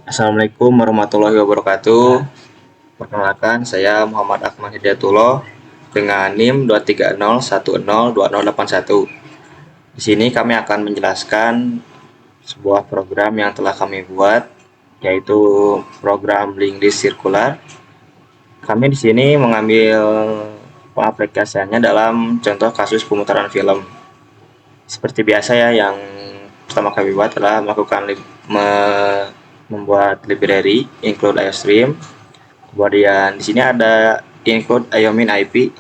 Assalamualaikum warahmatullahi wabarakatuh. Perkenalkan, saya Muhammad Akmal Hidayatullah dengan NIM 230102081. Di sini kami akan menjelaskan sebuah program yang telah kami buat, yaitu program link list sirkular. Kami di sini mengambil pengaplikasiannya dalam contoh kasus pemutaran film. Seperti biasa ya, yang pertama kami buat adalah membuat library include iostream. Kemudian di sini ada include iomin IP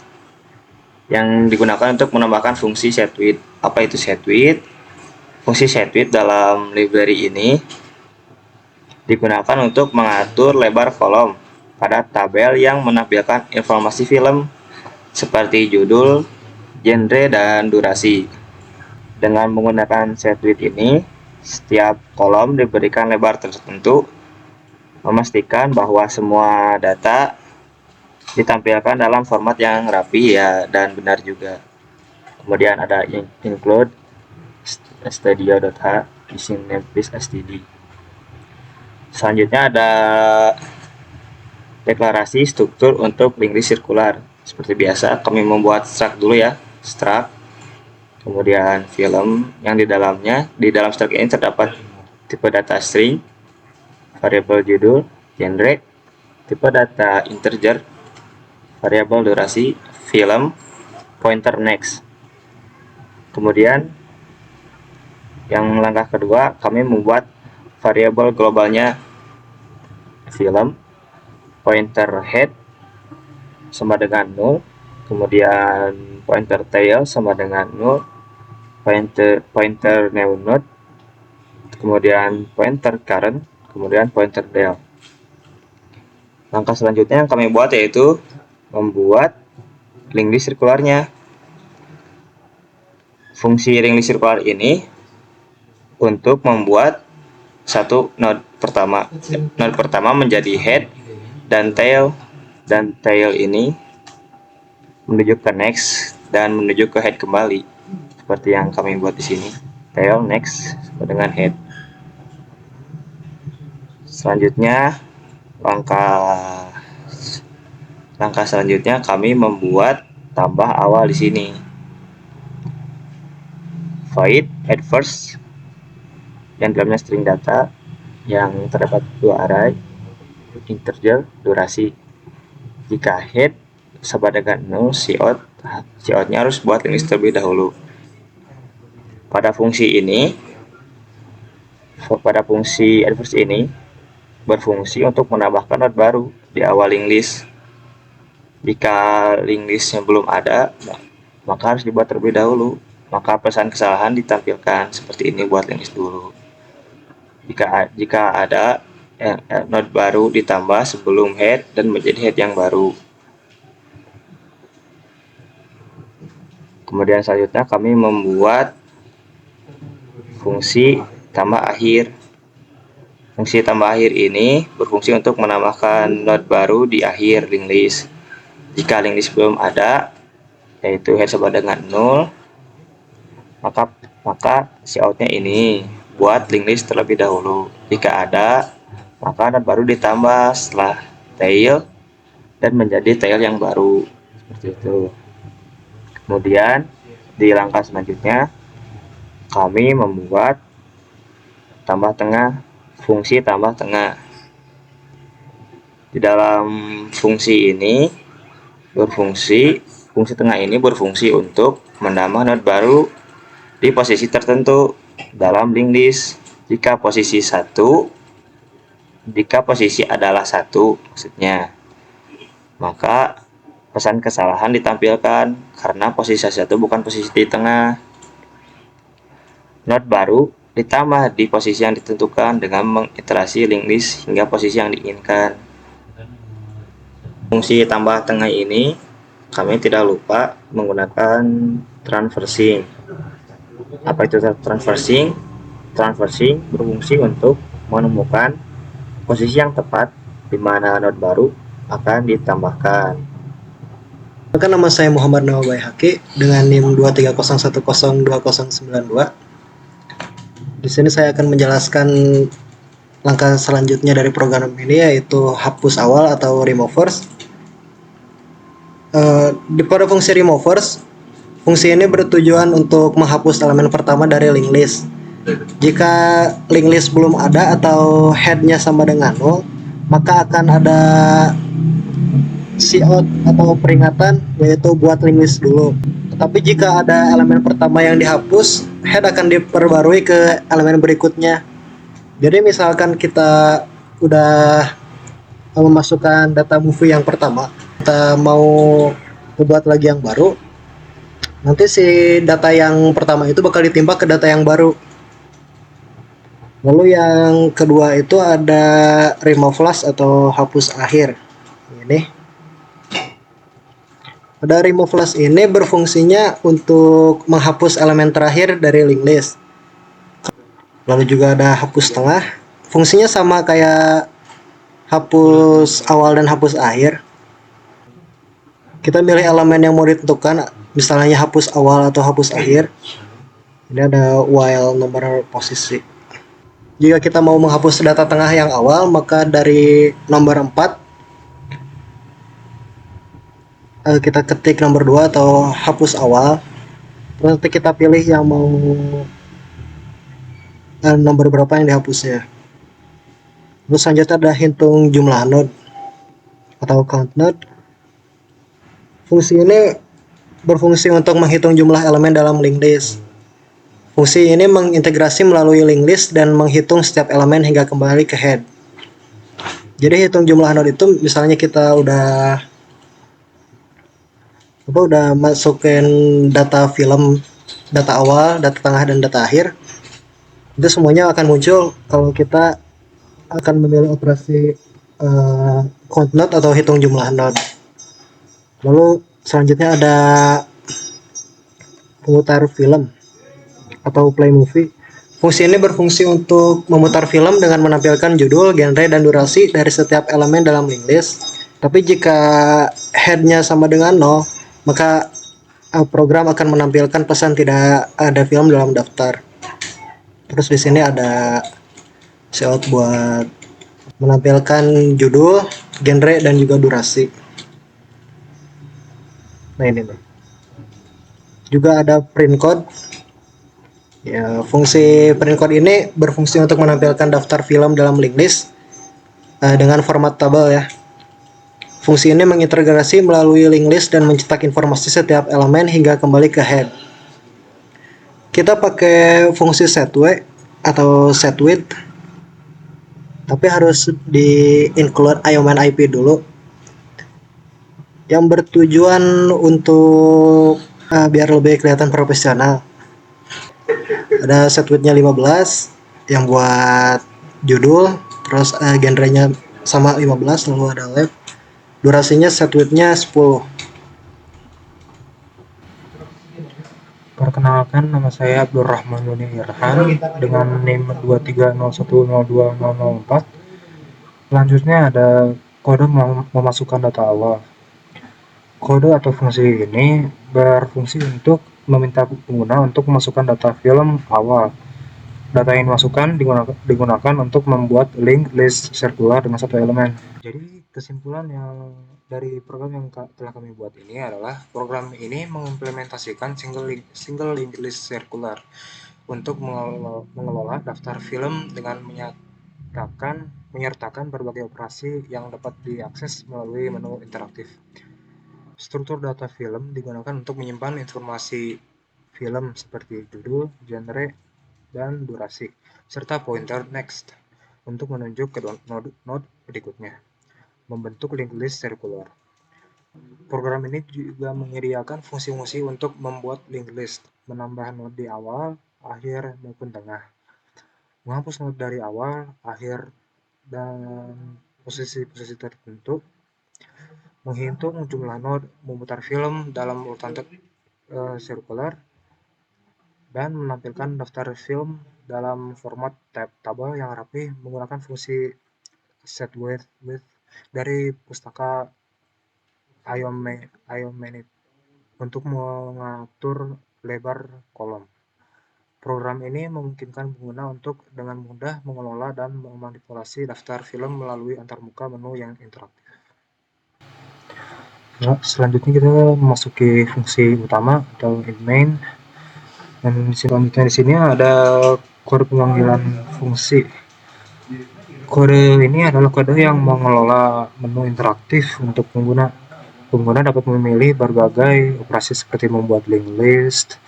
yang digunakan untuk menambahkan fungsi setWidth. Apa itu setWidth? Fungsi setWidth dalam library ini digunakan untuk mengatur lebar kolom pada tabel yang menampilkan informasi film seperti judul, genre, dan durasi. Dengan menggunakan setWidth ini, setiap kolom diberikan lebar tertentu, memastikan bahwa semua data ditampilkan dalam format yang rapi ya dan benar juga. Kemudian ada include studio.h using namespace std. Selanjutnya ada deklarasi struktur untuk link list sirkular. Seperti biasa kami membuat struct dulu ya, struct. Kemudian film yang di dalam struct ini terdapat tipe data string, variabel judul, genre, tipe data integer, variabel durasi, film, pointer next. Kemudian yang langkah kedua, kami membuat variabel globalnya film, pointer head sama dengan 0, kemudian pointer tail sama dengan 0, pointer new node, kemudian pointer current, kemudian pointer del. Langkah selanjutnya yang kami buat yaitu membuat link list sirkularnya. Fungsi link list sirkular ini untuk membuat satu node pertama. Node pertama menjadi head dan tail ini menuju ke next dan menuju ke head kembali. Seperti yang kami buat di sini. Tail, next dengan head. Selanjutnya langkah selanjutnya kami membuat tambah awal di sini. Void add first yang dalamnya string data yang terdapat dua array, integer, durasi. Jika head sama dengan 0, cout-nya harus buat list terlebih dahulu. Pada fungsi add first ini berfungsi untuk menambahkan node baru di awal link list. Jika link listnya belum ada, maka harus dibuat terlebih dahulu. Maka pesan kesalahan ditampilkan seperti ini, buat link list dulu. Jika ada node baru ditambah sebelum head dan menjadi head yang baru. Kemudian selanjutnya kami membuat fungsi tambah akhir. Fungsi tambah akhir ini berfungsi untuk menambahkan node baru di akhir link list. Jika link list belum ada, yaitu head sama dengan 0, maka cout-nya ini buat link list terlebih dahulu. Jika ada, maka node baru ditambah setelah tail dan menjadi tail yang baru. Seperti itu. Kemudian di langkah selanjutnya kami membuat fungsi tambah tengah. Di dalam fungsi tengah ini berfungsi untuk menambah node baru di posisi tertentu dalam link list. Jika posisi adalah 1 maksudnya, maka pesan kesalahan ditampilkan karena posisi 1 bukan posisi di tengah. Node baru ditambah di posisi yang ditentukan dengan mengiterasi link list hingga posisi yang diinginkan. Fungsi tambah tengah ini kami tidak lupa menggunakan traversing. Apa itu traversing? Traversing berfungsi untuk menemukan posisi yang tepat di mana node baru akan ditambahkan. Maka nama saya Muhammad Nawabay Haki dengan NIM 230102092. Di sini saya akan menjelaskan langkah selanjutnya dari program ini yaitu hapus awal atau removers. Pada fungsi removers, fungsi ini bertujuan untuk menghapus elemen pertama dari linked list. Jika linked list belum ada atau headnya sama dengan 0, maka akan ada cout atau peringatan yaitu buat linked list dulu. Tetapi jika ada elemen pertama yang dihapus, head akan diperbarui ke elemen berikutnya. Jadi misalkan kita udah memasukkan data movie yang pertama, kita mau membuat lagi yang baru, nanti si data yang pertama itu bakal ditimpa ke data yang baru. Lalu yang kedua itu ada remove last atau hapus akhir. Ini pada remove last ini berfungsinya untuk menghapus elemen terakhir dari linked list. Lalu juga ada hapus tengah. Fungsinya sama kayak hapus awal dan hapus akhir. Kita pilih elemen yang mau ditentukan, misalnya hapus awal atau hapus akhir. Ini ada while nomor posisi. Jika kita mau menghapus data tengah yang awal, maka dari nomor 4 kita ketik nomor 2 atau hapus awal. Terus nanti kita pilih yang mau nomor berapa yang dihapusnya. Terus selanjutnya ada hitung jumlah node atau count node. Fungsi ini berfungsi untuk menghitung jumlah elemen dalam linked list. Fungsi ini mengintegrasi melalui linked list dan menghitung setiap elemen hingga kembali ke head. Jadi hitung jumlah node itu misalnya kita udah masukin data film, data awal, data tengah dan data akhir. Itu semuanya akan muncul kalau kita akan memilih operasi count node atau hitung jumlah node. Lalu selanjutnya ada pemutar film atau play movie. Fungsi ini berfungsi untuk memutar film dengan menampilkan judul, genre, dan durasi dari setiap elemen dalam linked list. Tapi jika headnya sama dengan 0, maka program akan menampilkan pesan tidak ada film dalam daftar. Terus di sini ada cout buat menampilkan judul, genre, dan juga durasi. Nah ini nih. Juga ada print code. Ya, fungsi print code ini berfungsi untuk menampilkan daftar film dalam linked list dengan format tabel ya. Fungsi ini mengintegrasi melalui linked list dan mencetak informasi setiap elemen hingga kembali ke head. Kita pakai fungsi setWidth atau setWidth, tapi harus di include IOMAN IP dulu, yang bertujuan untuk biar lebih kelihatan profesional. Ada setWidth-nya 15 yang buat judul, terus genrenya sama 15, lalu ada left. Durasinya setWidth-nya 10. Perkenalkan, nama saya Abdurrahman Doni Irhan dengan NIM 230102004. Selanjutnya ada kode memasukkan data awal. Kode atau fungsi ini berfungsi untuk meminta pengguna untuk memasukkan data film awal. Data yang dimasukkan digunakan untuk membuat link list sirkular dengan satu elemen. Jadi kesimpulan yang dari program yang telah kami buat ini adalah program ini mengimplementasikan single link list sirkular untuk mengelola daftar film dengan menyertakan berbagai operasi yang dapat diakses melalui menu interaktif. Struktur data film digunakan untuk menyimpan informasi film seperti judul, genre, dan durasi, serta pointer next untuk menunjuk ke node berikutnya, membentuk linked list sirkular. Program ini juga menyediakan fungsi-fungsi untuk membuat linked list, menambah node di awal, akhir, maupun tengah, menghapus node dari awal, akhir, dan posisi-posisi tertentu, menghitung jumlah node, memutar film dalam urutan sirkular, dan menampilkan daftar film dalam format tabel yang rapi menggunakan fungsi setWidth dari pustaka IOMANIP untuk mengatur lebar kolom. Program ini memungkinkan pengguna untuk dengan mudah mengelola dan memanipulasi daftar film melalui antarmuka menu yang interaktif. Nah, selanjutnya kita memasuki fungsi utama atau main. Dan selanjutnya di sini ada kode pemanggilan fungsi. Kode ini adalah kode yang mengelola menu interaktif untuk pengguna. Pengguna dapat memilih berbagai operasi seperti membuat link list,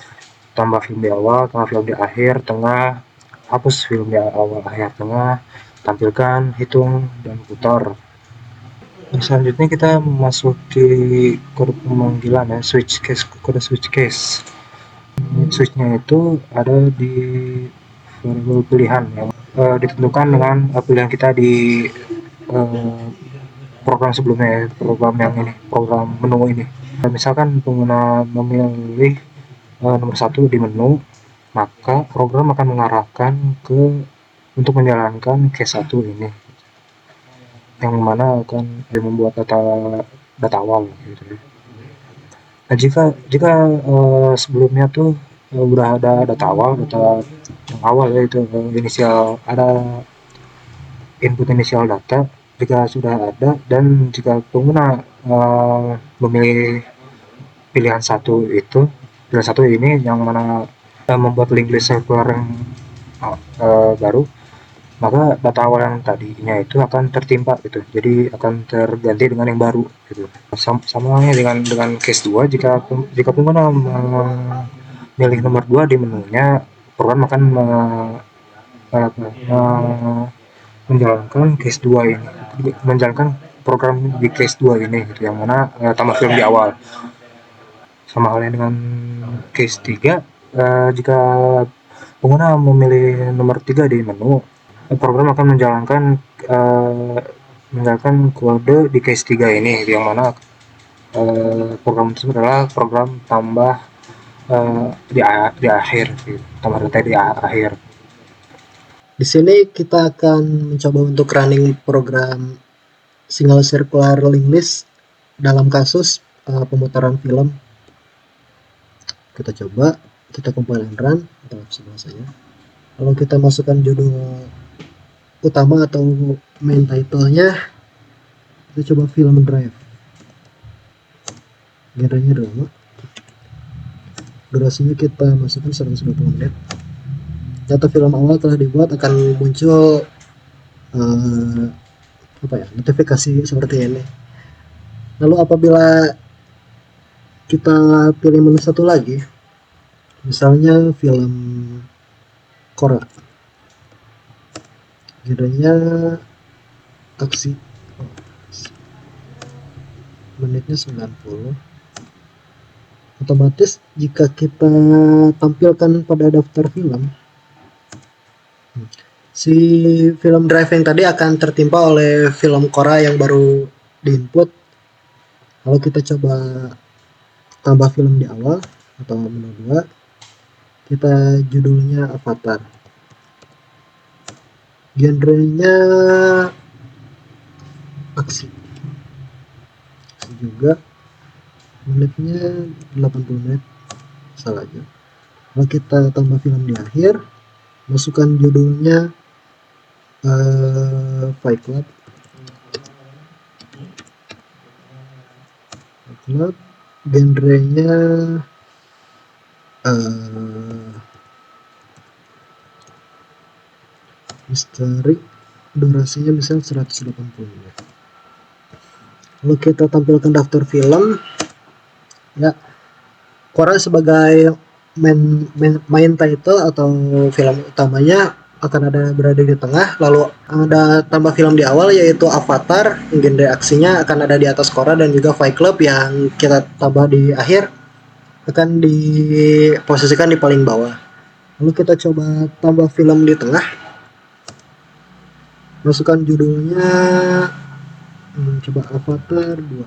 tambah film di awal, tambah film di akhir, tengah, hapus film di awal, akhir, tengah, tampilkan, hitung, dan putar. Dan selanjutnya kita memasuki kode pemanggilan ya, switch case, kode switch case. Switch-nya itu ada di variabel pilihan yang ditentukan dengan pilihan kita di program sebelumnya ya, program yang ini, program menu ini. Misalkan pengguna memilih nomor 1 di menu, maka program akan mengarahkan ke untuk menjalankan case 1 ini, yang mana akan membuat data awal gitu ya. Nah, jika sebelumnya tuh udah ada data awal, data yang awal ya, itu inisial, ada input inisial data. Jika sudah ada dan jika pengguna memilih pilihan satu itu, pilihan satu ini yang mana membuat link list circular yang baru, maka data awal yang tadinya itu akan tertimpa gitu, jadi akan terganti dengan yang baru gitu. Sama dengan case 2, jika pengguna memilih nomor 2 di menunya, program akan menjalankan case 2 ini, menjalankan program di case 2 ini gitu, yang mana tambah film di awal. Sama halnya dengan case 3, jika pengguna memilih nomor 3 di menu, program akan menjalankan kode di case 3 ini, yang mana program tersebut adalah program tambah di akhir, tambah data di akhir. Di sini kita akan mencoba untuk running program single circular link list dalam kasus pemutaran film. Kita coba, kita compile and run atau sebelah saya. Lalu kita masukkan judul utama atau main title-nya. Kita coba film drive. Genrenya drama. Durasinya kita masukkan 120 menit. Data film awal telah dibuat, akan muncul notifikasi seperti ini. Lalu apabila kita pilih menu satu lagi, misalnya film Korea, genrenya aksi, menitnya 90, otomatis jika kita tampilkan pada daftar film, si film drive yang tadi akan tertimpa oleh film Korea yang baru diinput. Lalu kita coba tambah film di awal atau menu 2, kita judulnya Avatar, genrenya aksi juga, menitnya 80 menit, salah aja. Lalu kita tambah film di akhir, masukkan judulnya Fight Club, genrenya misteri, durasinya misalnya 180 menit. Lalu kita tampilkan daftar film ya, Korea sebagai main title atau film utamanya akan ada berada di tengah, lalu ada tambah film di awal yaitu Avatar, genre aksinya akan ada di atas Korea, dan juga Fight Club yang kita tambah di akhir akan diposisikan di paling bawah. Lalu kita coba tambah film di tengah, masukkan judulnya coba Avatar 2,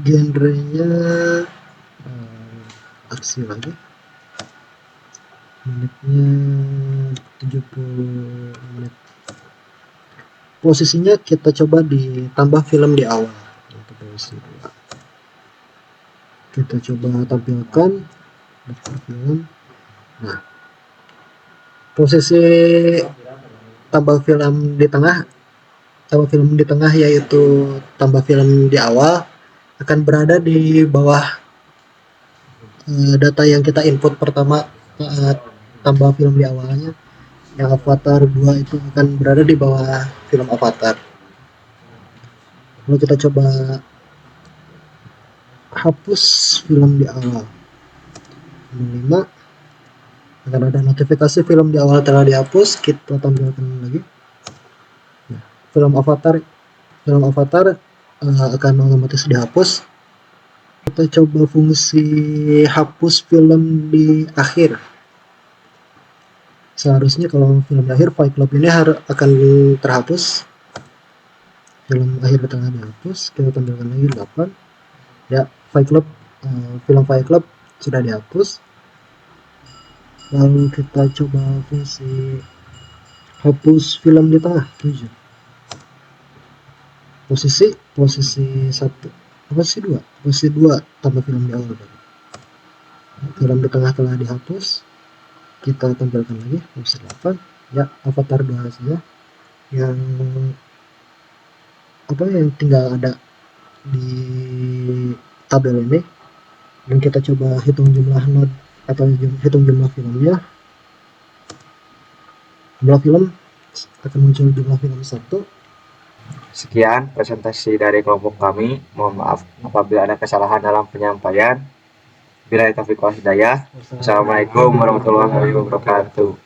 genrenya aksi lagi, menitnya 70 menit. Posisinya kita coba ditambah film di awal untuk posisi 2. Kita coba tampilkan daftar film. Nah, posisi tambah film di tengah yaitu tambah film di awal akan berada di bawah data yang kita input pertama saat tambah film di awalnya. Yang Avatar 2 itu akan berada di bawah film Avatar. Lalu kita coba hapus film di awal. 5 akan ada notifikasi film di awal telah dihapus. Kita tampilkan lagi. Nah, film Avatar akan otomatis dihapus. Kita coba fungsi hapus film di akhir. Seharusnya kalau film di akhir Fight Club ini akan terhapus. Film akhir di tengah dihapus. Kita tampilkan lagi 8. Ya, Fight Club, film Fight Club sudah dihapus. Lalu kita coba fungsi hapus film di tengah 7. Posisi 1, posisi 2 tambah film di awal. Film di tengah telah dihapus. Kita tampilkan lagi posisi 8. Ya, Avatar 2 saja yang tinggal ada di tabel ini. Dan kita coba hitung jumlah node atau hitung jumlah filmnya. Jumlah film akan muncul jumlah film 1. Sekian presentasi dari kelompok kami. Mohon maaf apabila ada kesalahan dalam penyampaian. Bila taufiq wal hidayah. Wassalamualaikum warahmatullahi wabarakatuh.